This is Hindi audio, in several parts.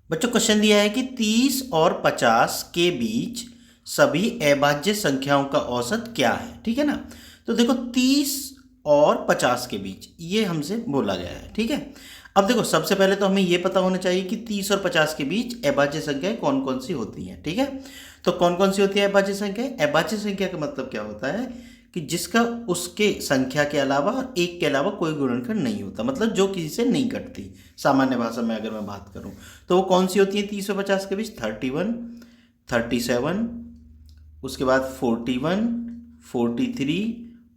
बच्चों क्वेश्चन दिया है कि 30 और 50 के बीच सभी अभाज्य संख्याओं का औसत क्या है। ठीक है ना। तो देखो 30 और 50 के बीच ये हमसे बोला गया है। ठीक है। अब देखो सबसे पहले तो हमें ये पता होना चाहिए कि 30 और 50 के बीच अभाज्य संख्याएं कौन कौन सी होती हैं। ठीक है। तो कौन कौन सी होती है अभाज्य संख्याएं? अभाज्य संख्या का मतलब क्या होता है कि जिसका उसके संख्या के अलावा और एक के अलावा कोई गुणनखंड नहीं होता, मतलब जो किसी से नहीं कटती। सामान्य भाषा में अगर मैं बात करूं तो वो कौन सी होती है 30 और 50 के बीच? 31, 37, उसके बाद 41, 43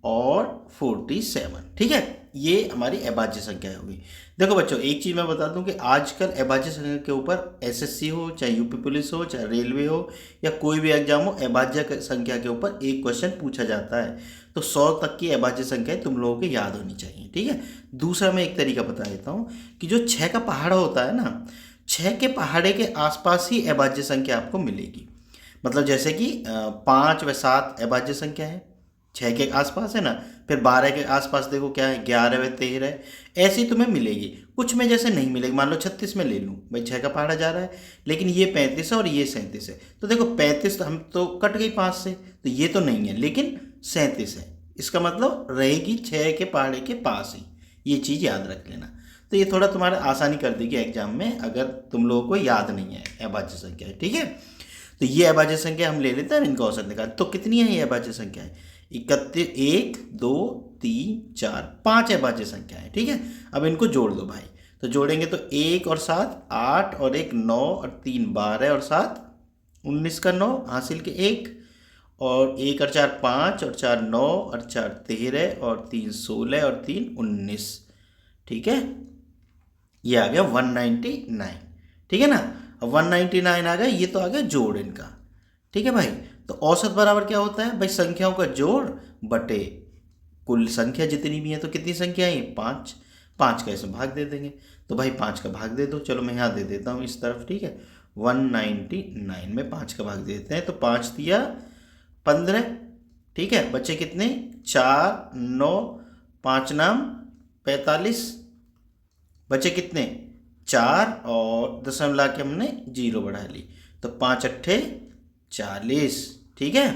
और 47। ठीक है। ये हमारी अभाज्य संख्या होगी। देखो बच्चों एक चीज़ मैं बता दूं कि आजकल अभाज्य संख्या के ऊपर एसएससी हो, चाहे यूपी पुलिस हो, चाहे रेलवे हो, या कोई भी एग्जाम हो, अभाज्य संख्या के ऊपर एक क्वेश्चन पूछा जाता है। तो 100 तक की अभाज्य संख्याएं तुम लोगों को याद होनी चाहिए। ठीक है। दूसरा मैं एक तरीका बता देता हूँ कि जो 6 का पहाड़ा होता है ना, 6 के पहाड़े के आसपास ही अभाज्य संख्या आपको मिलेगी। मतलब जैसे कि 5 व 7 अभाज्य संख्या है, 6 के आसपास है ना। फिर 12 के आसपास देखो क्या है, 11 व 13, ऐसी तुम्हें मिलेगी। कुछ में जैसे नहीं मिलेगी, मान लो 36 में ले लूँ भाई, 6 का पहाड़ा जा रहा है, लेकिन ये 35 है और ये 37 है। तो देखो 35 हम तो कट गई 5 से, तो ये तो नहीं है, लेकिन 37 है। इसका मतलब रहेगी 6 के पहाड़े के पास ही। ये चीज़ याद रख लेना। तो ये थोड़ा तुम्हारा आसानी कर देगी एग्जाम में, अगर तुम लोगों को याद नहीं है अभाज्य संख्या। ठीक है। तो ये अभाज्य संख्या हम ले लेते हैं, इनका औसत निकाल। तो कितनी है ये अभाज्य संख्याएं? 31, 1, 2, 3, 4, 5 अभाज्य संख्या है। ठीक है। अब इनको जोड़ दो भाई। तो जोड़ेंगे तो 1 और 7 8 और 1 9 और 3 12 और 7 19 का 9 हासिल के 1 और 1 और 4 5 और 4 9 और 4 13 और 3 16 और 3 19। ठीक है। ये आ गया 199। ठीक है ना। अब 199 आ गया, ये तो आ गया जोड़ इनका। ठीक है भाई। तो औसत बराबर क्या होता है भाई? संख्याओं का जोड़ बटे कुल संख्या जितनी भी है। तो कितनी संख्या है? 5। 5 का इसमें भाग दे देंगे। तो भाई 5 का भाग दे दो। चलो मैं यहाँ दे देता हूँ इस तरफ। ठीक है। 199 में 5 का भाग दे देते हैं। तो 5 दिया 15। ठीक है। बच्चे कितने? 4 9 5 नाम 45। बचे कितने? 4 और दशमलव ला के हमने 0 बढ़ा ली। तो 5 अट्ठे 40। ठीक है।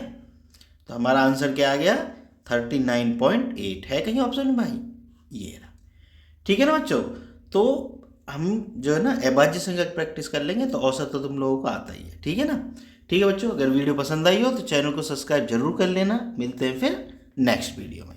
तो हमारा आंसर क्या आ गया? 39.8 है कहीं ऑप्शन में भाई? ये रहा। ठीक है ना बच्चों। तो हम जो है ना अभाज्य संख्या की प्रैक्टिस कर लेंगे तो औसत तो तुम लोगों को आता ही है। ठीक है ना। ठीक है बच्चों, अगर वीडियो पसंद आई हो तो चैनल को सब्सक्राइब जरूर कर लेना। मिलते हैं फिर नेक्स्ट वीडियो में।